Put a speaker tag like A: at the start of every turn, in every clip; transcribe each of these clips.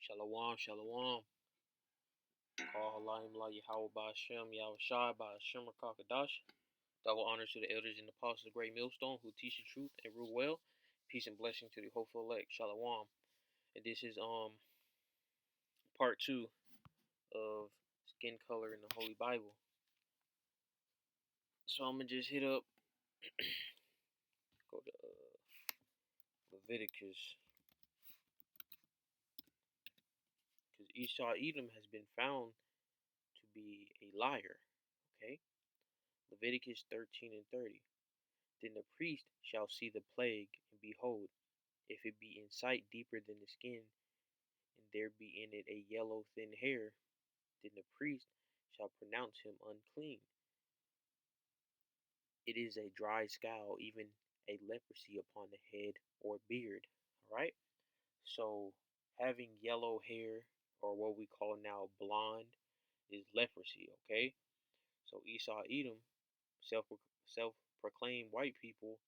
A: Shalom, shalom. Call Halayim La Yahweh Ba'Shem, Yahweh Shai Ba'Shem Rakakadash. Double honors to the elders and apostles of the great millstone who teach the truth and rule well. Peace and blessing to the hopeful elect. Shalom. And this is part 2 of skin color in the Holy Bible. So I'm gonna just hit up go to Leviticus, because Esau Edom has been found to be a liar. Okay, Leviticus 13 and 30. Then the priest shall see the plague, and behold, if it be in sight deeper than the skin, and there be in it a yellow thin hair, then the priest shall pronounce him unclean. It is a dry scowl, even a leprosy upon the head or beard. Alright? So having yellow hair, or what we call now blonde, is leprosy, okay? So Esau Edom, self self proclaimed white people,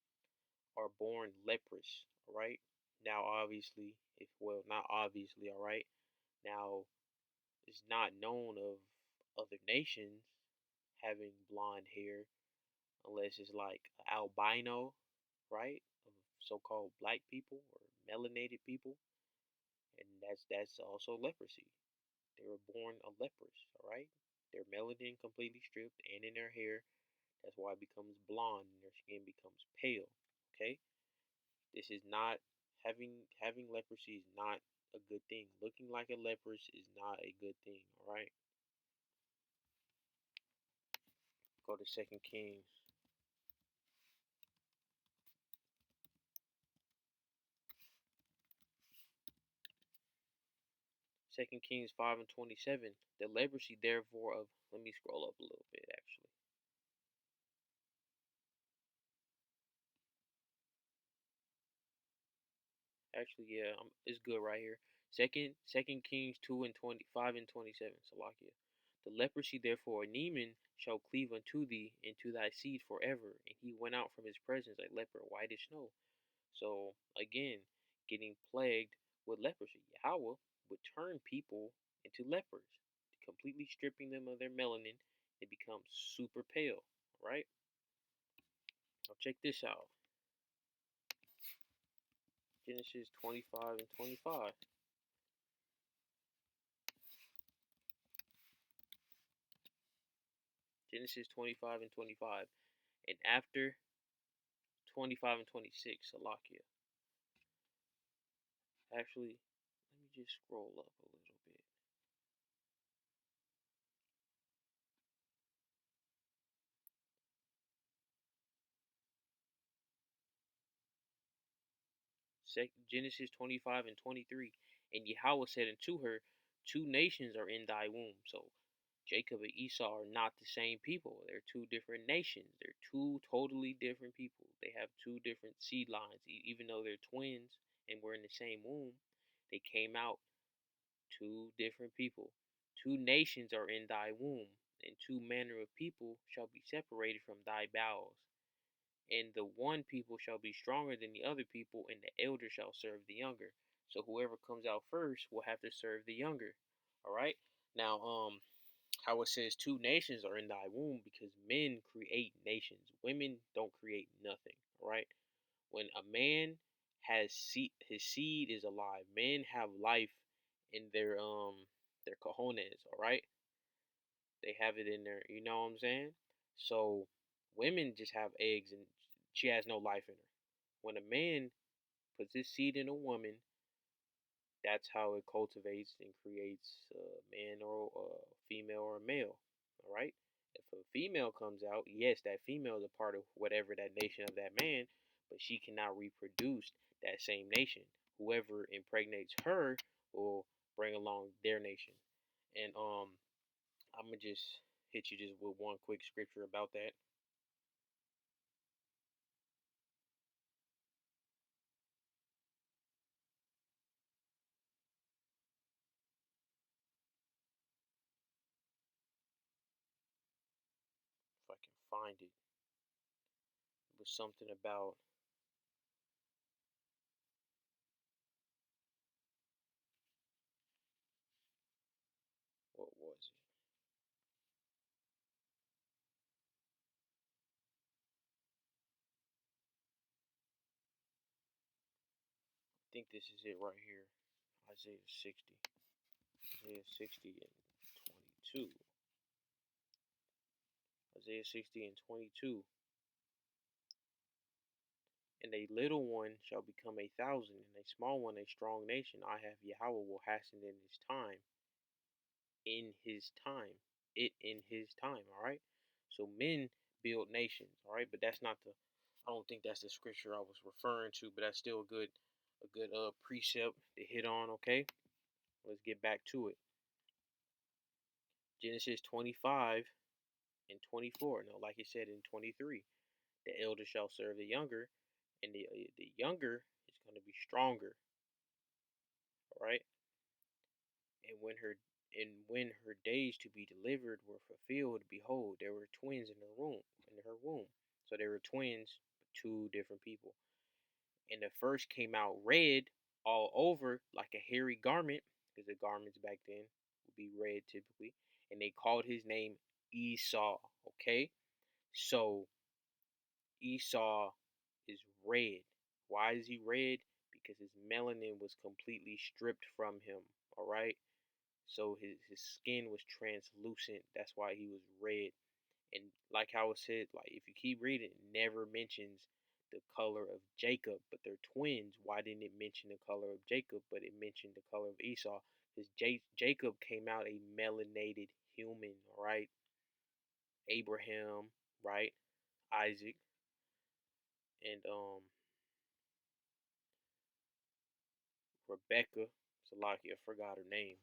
A: are born leprous, alright? Now obviously, if well not obviously, alright. Now it's not known of other nations having blonde hair unless it's like albino, right? Of so-called black people or melanated people, and that's also leprosy. They were born a leprous, all right? Their melanin completely stripped, and in their hair, that's why it becomes blonde and their skin becomes pale. Okay, this is not having leprosy is not a good thing. Looking like a leprous is not a good thing. All right, go to Second Kings. Second Kings 5:27. The leprosy therefore of, let me scroll up a little bit actually. Actually, yeah, it's good right here. Second Kings 2:25 and 27. Salakia. The leprosy therefore of Naaman shall cleave unto thee and to thy seed forever. And he went out from his presence a leper white as snow. So again, getting plagued with leprosy. Yahweh would turn people into lepers, completely stripping them of their melanin. They become super pale, right? Now check this out. Genesis 25 and 25. Genesis 25 and 25. And after 25 and 26, Salakia. Actually, let me just scroll up a little bit. Genesis 25 and 23. And Yahweh said unto her, two nations are in thy womb. So Jacob and Esau are not the same people. They're two different nations. They're two totally different people. They have two different seed lines. Even though they're twins and were in the same womb, they came out two different people. Two nations are in thy womb, and two manner of people shall be separated from thy bowels. And the one people shall be stronger than the other people, and the elder shall serve the younger. So whoever comes out first will have to serve the younger. All right. Now, how it says two nations are in thy womb, because men create nations. Women don't create nothing. All right. When a man has seed, his seed is alive. Men have life in their cojones. All right. They have it in there. You know what I'm saying? So women just have eggs and she has no life in her. When a man puts his seed in a woman, that's how it cultivates and creates a man or a female or a male. All right. If a female comes out, yes, that female is a part of whatever that nation of that man, but she cannot reproduce that same nation. Whoever impregnates her will bring along their nation. And I'm gonna just hit you just with one quick scripture about that. If I can find it. It was something about think this is it right here. Isaiah 60. Isaiah 60 and 22. Isaiah 60 and 22. And a little one shall become 1,000, and a small one a strong nation. I have Yahweh will hasten in his time. In his time. It in his time. All right. So men build nations. All right. But that's not the. I don't think that's the scripture I was referring to. But that's still a good precept to hit on. Okay. Let's get back to it. Genesis 25 and 24. No, like it said in 23, the elder shall serve the younger, and the younger is going to be stronger. All right. And when her days to be delivered were fulfilled, behold, there were twins in her womb. So there were twins, but two different people. And the first came out red all over like a hairy garment, because the garments back then would be red typically. And they called his name Esau. Okay, so Esau is red. Why is he red? Because his melanin was completely stripped from him. All right. So his skin was translucent. That's why he was red. And like how it said, like if you keep reading, it never mentions the color of Jacob, but they're twins. Why didn't it mention the color of Jacob, but it mentioned the color of Esau? Because Jacob came out a melanated human, right? Abraham, right? Isaac, and Rebecca. Salakia, I forgot her name.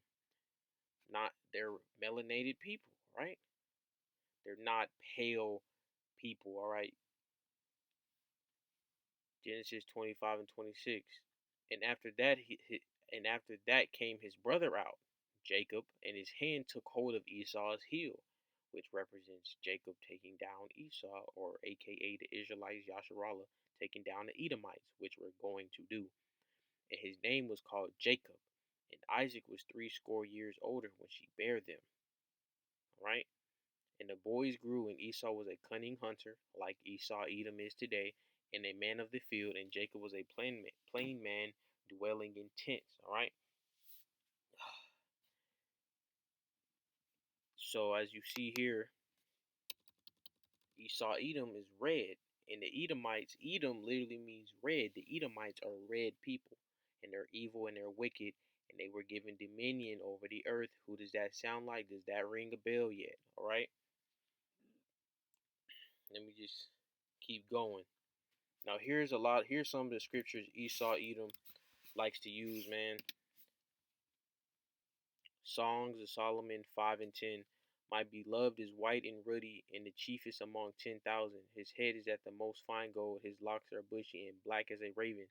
A: Not they're melanated people, right? They're not pale people, all right? Genesis 25 and 26. And after that, came his brother out, Jacob, and his hand took hold of Esau's heel, which represents Jacob taking down Esau, or aka the Israelites, Yasharallah, taking down the Edomites, which we're going to do. And his name was called Jacob. And Isaac was 60 years older when she bare them. Right? And the boys grew, and Esau was a cunning hunter, like Esau Edom is today, and a man of the field, and Jacob was a plain man dwelling in tents. All right. So as you see here, Esau Edom is red, and the Edomites, Edom literally means red. The Edomites are red people, and they're evil and they're wicked, and they were given dominion over the earth. Who does that sound like? Does that ring a bell yet? All right. Let me just keep going. Now here's some of the scriptures Esau Edom likes to use, man. Songs of Solomon 5 and 10. My beloved is white and ruddy, and the chiefest among 10,000. His head is at the most fine gold, his locks are bushy and black as a raven.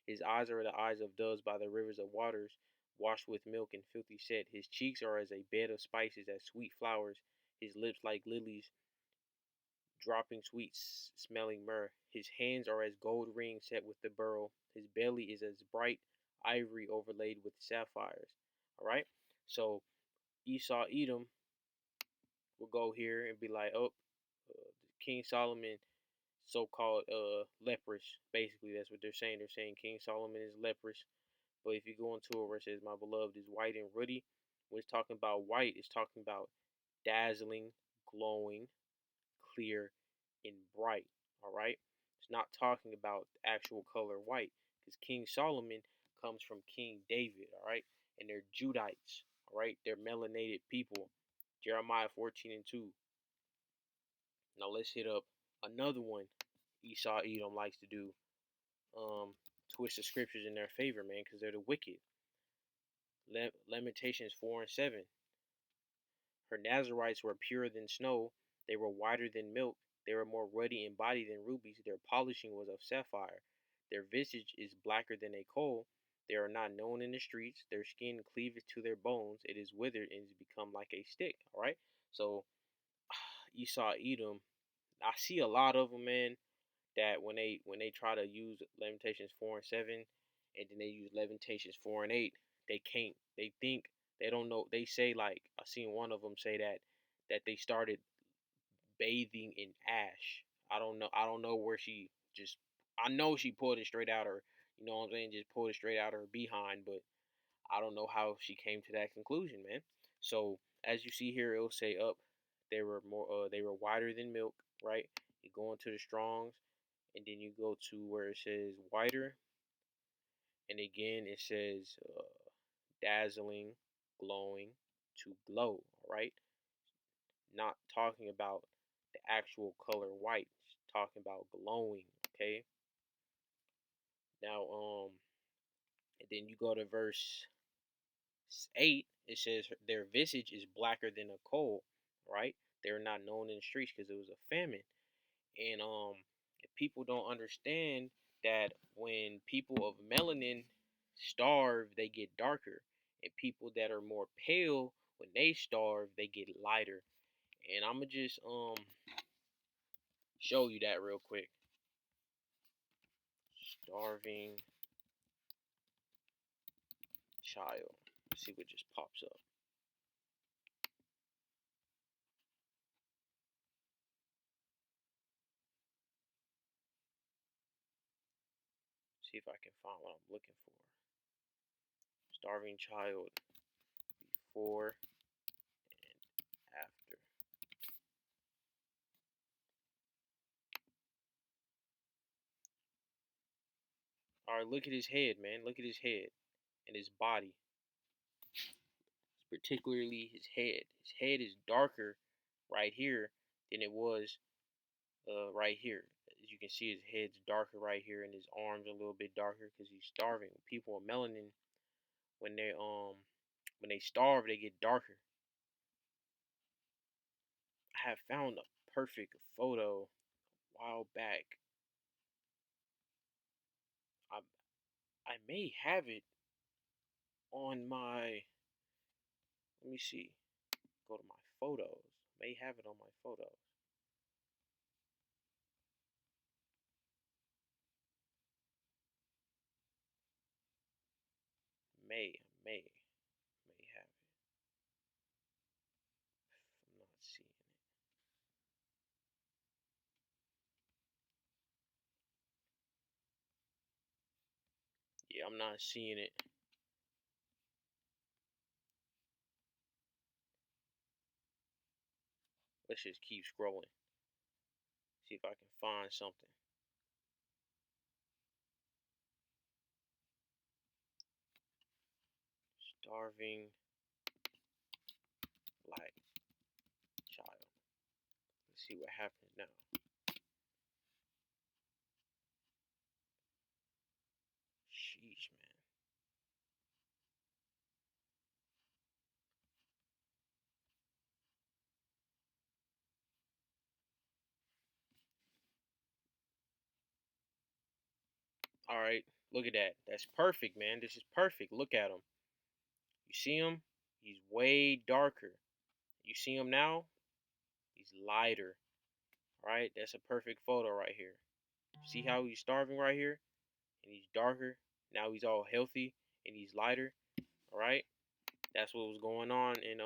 A: His eyes are the eyes of doves by the rivers of waters, washed with milk and filthy set. His cheeks are as a bed of spices, as sweet flowers. His lips like lilies, dropping sweet smelling myrrh. His hands are as gold rings set with the beryl. His belly is as bright ivory overlaid with sapphires. All right. So Esau Edom will go here and be like, oh, King Solomon, so-called leprous. Basically, that's what they're saying. They're saying King Solomon is leprous. But if you go into it where it says, my beloved is white and ruddy, when it's talking about white, it's talking about dazzling, glowing, clear, and bright. All right. It's not talking about the actual color white, because King Solomon comes from King David. All right, and they're Judites. All right, they're melanated people. Jeremiah 14 and 2. Now let's hit up another one Esau Edom likes to do. Twist the scriptures in their favor, man, because they're the wicked. Lamentations 4 and 7. Her Nazarites were purer than snow, they were whiter than milk, they were more ruddy in body than rubies, their polishing was of sapphire, their visage is blacker than a coal, they are not known in the streets, their skin cleaveth to their bones, it is withered and is become like a stick. Alright? So Esau Edom, I see a lot of them, man, that when they try to use Lamentations 4 and 7, and then they use Lamentations 4 and 8, they can't. They think they don't know. They say, like, I seen one of them say that they started bathing in ash. I don't know. I don't know where she just. I know she pulled it straight out her You know what I'm saying? Just pulled it straight out of her behind, but I don't know how she came to that conclusion, man. So as you see here, it'll say up they were wider than milk, right? You go into the Strongs, and then you go to where it says whiter, and again it says dazzling, glowing, to glow, all right? Not talking about the actual color white, it's talking about glowing, okay? Now, and then you go to verse 8, it says their visage is blacker than a coal, right? They're not known in the streets because it was a famine. And if people don't understand that when people of melanin starve, they get darker. And people that are more pale, when they starve, they get lighter. And I'ma just show you that real quick. Starving child. Let's see what just pops up. See if I can find what I'm looking for. Starving child before and after. All right, look at his head, man. Look at his head and his body, particularly his head. His head is darker right here than it was right here. As you can see, his head's darker right here, and his arms are a little bit darker because he's starving. People with melanin, when they starve, they get darker. I have found a perfect photo a while back. I I may have it on my. Let me see. Go to my photos. May have it on my photos. May have it. I'm not seeing it. Yeah, I'm not seeing it. Let's just keep scrolling. See if I can find something. Starving black child. Let's see what happens now. Sheesh, man. All right, look at that. That's perfect, man. This is perfect. Look at him. You see him? He's way darker. You see him now? He's lighter. All right, that's a perfect photo right here. See how he's starving right here? And he's darker. Now he's all healthy and he's lighter. All right, that's what was going on in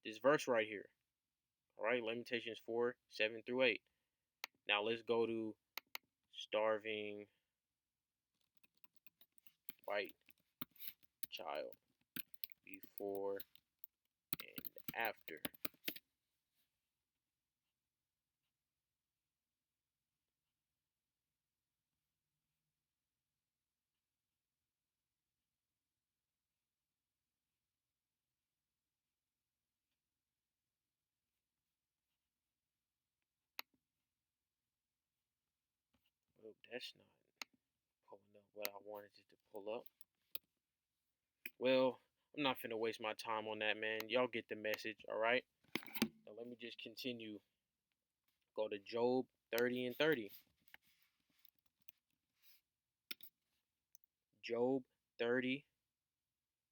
A: this verse right here. All right, Lamentations 4:7-8. Now let's go to starving white child before and after. Oh, that's not pulling up what I wanted it to pull up. Well, I'm not finna waste my time on that, man. Y'all get the message, all right? Now let me just continue. Go to Job 30 and 30. Job 30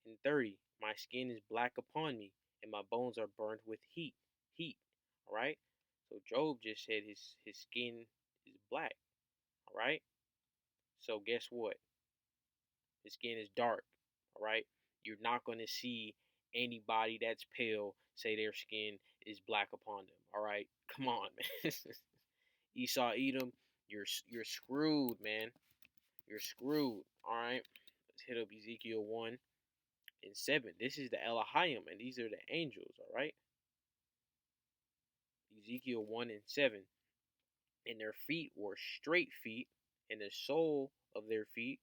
A: and 30. My skin is black upon me, and my bones are burned with heat. Heat. All right? So Job just said his skin is black. All right? So guess what? His skin is dark. All right? You're not going to see anybody that's pale say their skin is black upon them. All right? Come on, man. Esau Edom, you're screwed, man. you're screwed. All right, let's hit up Ezekiel 1 and 7. This is the Elohim, and these are the angels. All right, Ezekiel 1 and 7. And their feet were straight feet, and the sole of their feet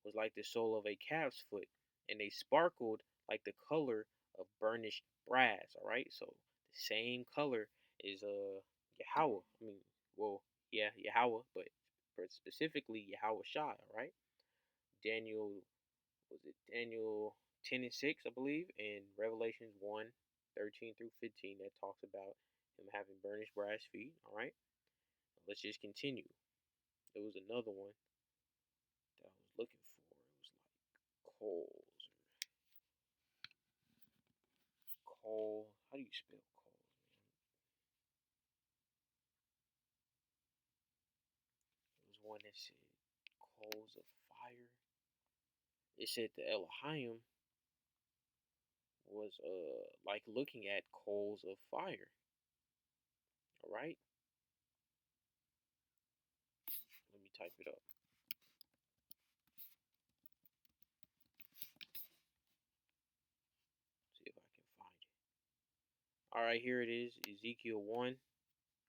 A: was like the sole of a calf's foot, and they sparkled like the color of burnished brass. All right, so the same color is Yahweh. I mean, well, yeah, Yahweh, but specifically Yahweh Shai. All right, Daniel was it Daniel 10 and 6, I believe, and Revelations 1 13 through 15 that talks about him having burnished brass feet. All right, let's just continue. There was another one that I was looking for. It was like coals or coal. How do you spell coals, man? There was one that said coals of fire. It said the Elohim was like looking at coals of fire. All right, let me type it up. See if I can find it. All right, here it is. Ezekiel 1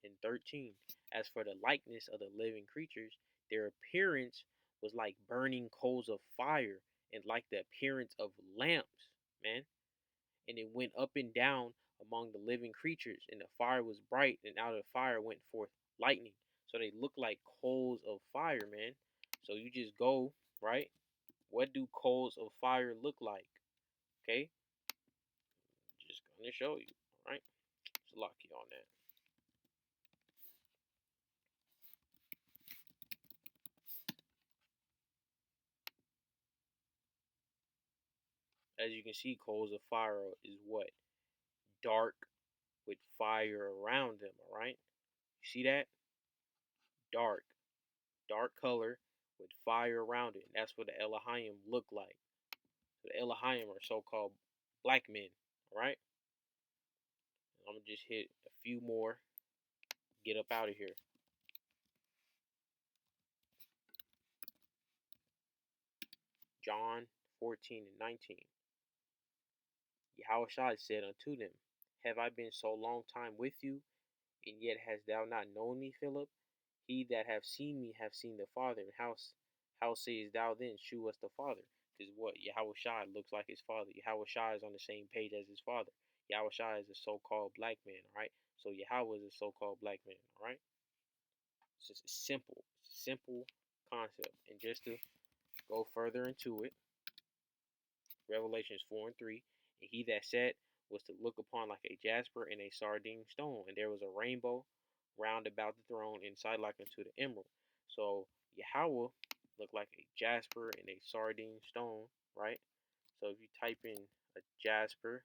A: and 13. As for the likeness of the living creatures, their appearance was like burning coals of fire and like the appearance of lamps, man. And it went up and down among the living creatures, and the fire was bright, and out of the fire went forth lightning. So they look like coals of fire, man. So you just go, right? What do coals of fire look like? Okay? Just gonna show you. Alright? Let's lock you on that. As you can see, coals of fire is what? Dark with fire around them, alright? You see that? Dark. Dark color with fire around it. That's what the Elohim look like. The Elohim are so-called black men, alright? I'm gonna just hit a few more, get up out of here. John 14 and 19. Yahushua said unto them, Have I been so long time with you, and yet hast thou not known me, Philip? He that hath seen me hath seen the Father. And how sayest thou then, shew us the Father? Because what? Yahushua looks like his father. Yahushua is on the same page as his father. Yahushua is a so-called black man, alright? So Yahweh is a so-called black man, alright? It's just a simple concept. And just to go further into it, Revelations 4 and 3, and he that sat was to look upon like a jasper and a sardine stone, and there was a rainbow round about the throne, inside like unto the emerald. So Yahweh looked like a jasper and a sardine stone, right? So if you type in a jasper